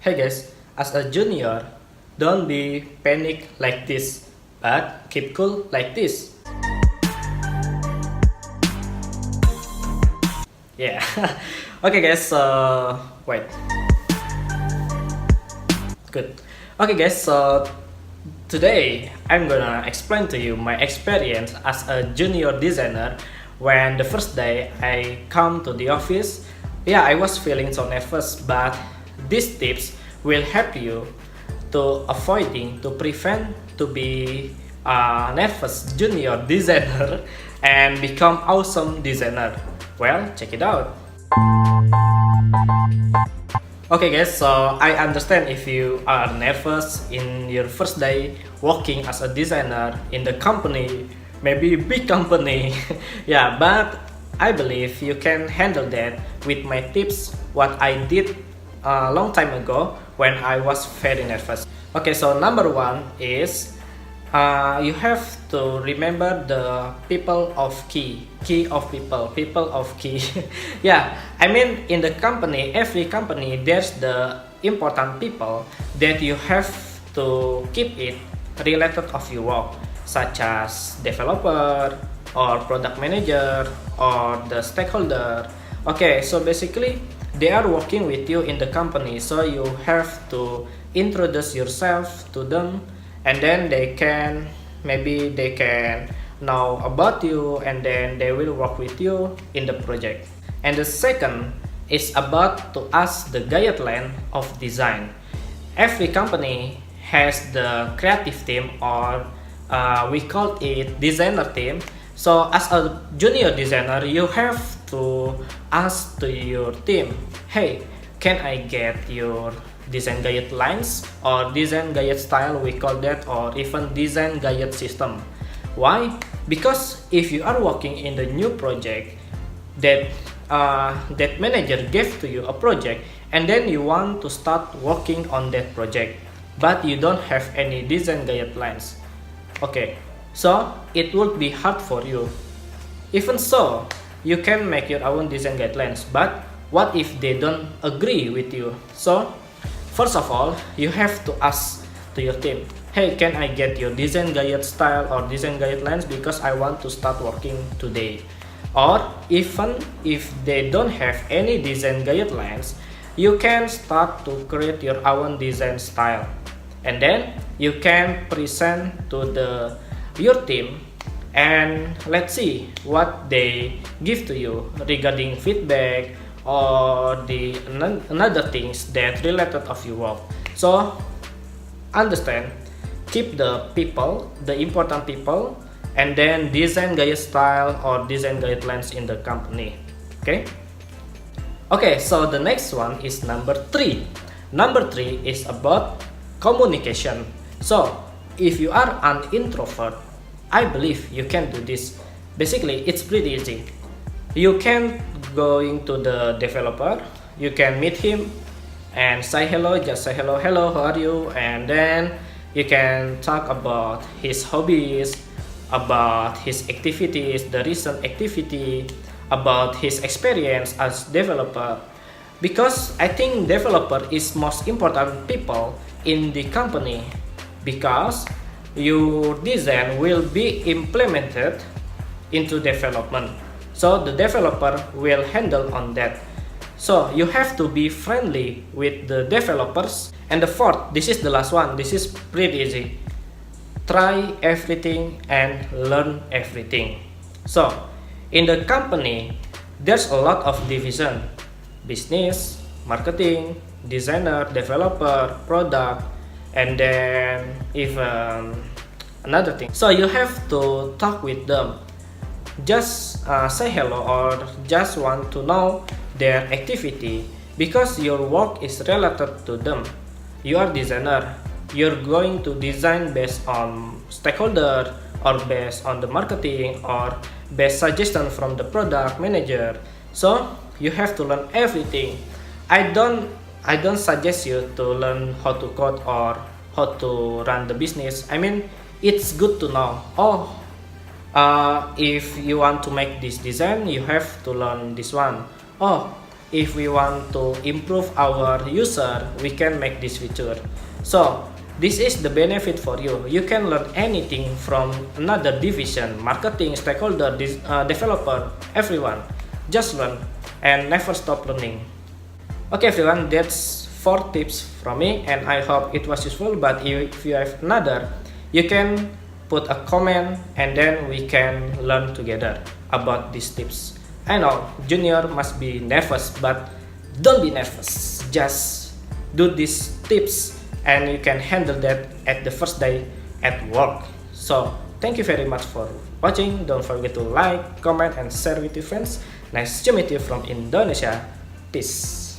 Hey guys, as a junior, don't be panic like this, but keep cool like this. Yeah. Okay guys, wait. Good. Okay guys, so today I'm gonna explain to you my experience as a junior designer when the first day I come to the office. Yeah, I was feeling so nervous, but these tips will help you to avoiding to prevent to be a nervous junior designer and become awesome designer. Well, check it out. Okay guys, so I understand if you are nervous in your first day working as a designer in the company, maybe big company. Yeah, but I believe you can handle that with my tips what I did a long time ago when I was very nervous. Okay, so number one is you have to remember the people of key of people of key. Yeah, I mean in the company, every company, there's the important people that you have to keep it related of your work, such as developer or product manager or the stakeholder. Okay, so basically they are working with you in the company, so you have to introduce yourself to them, and then maybe they can know about you, and then they will work with you in the project. And the second is about to ask the guideline of design. Every company has the creative team, or we call it designer team. So as a junior designer, you have to ask to your team, hey, can I get your design guidelines or design guide style, we call that, or even design guide system. Why? Because if you are working in the new project that that manager gave to you a project, and then you want to start working on that project, but you don't have any design guidelines. Okay, so it would be hard for you. Even so, you can make your own design guidelines, but what if they don't agree with you? So first of all, you have to ask to your team, hey, can I get your design guide style or design guidelines because I want to start working today? Or even if they don't have any design guidelines, you can start to create your own design style, and then you can present to your team, and let's see what they give to you regarding feedback or the another things that related of your work. So understand, keep the people, the important people, and then design guide style or design guidelines in the company. Okay, so the next one is number three. Number three is about communication. So if you are an introvert, I believe you can do this. Basically, it's pretty easy. You can going to the developer, you can meet him and say hello, just say hello, how are you? And then you can talk about his hobbies, about his activities, the recent activity, about his experience as developer. Because I think developer is most important people in the company, because your design will be implemented into development. So the developer will handle on that. So you have to be friendly with the developers. And the fourth, this is the last one, this is pretty easy. Try everything and learn everything. So in the company, there's a lot of division: business, marketing, designer, developer, product, and then even another thing. So you have to talk with them. Just say hello or just want to know their activity, because your work is related to them. You are designer, you're going to design based on stakeholder, or based on the marketing, or based suggestion from the product manager. So you have to learn everything. I don't suggest you to learn how to code or how to run the business. I mean, it's good to know, if you want to make this design, you have to learn this one. if we want to improve our user, we can make this feature. So this is the benefit for you. You can learn anything from another division, marketing, stakeholder, developer, everyone. Just learn and never stop learning. Okay everyone, that's 4 tips from me and I hope it was useful, but if you have another, you can put a comment and then we can learn together about these tips. I know junior must be nervous, but don't be nervous. Just do these tips and you can handle that at the first day at work. So thank you very much for watching. Don't forget to like, comment, and share with your friends. Nice to meet you from Indonesia. Peace.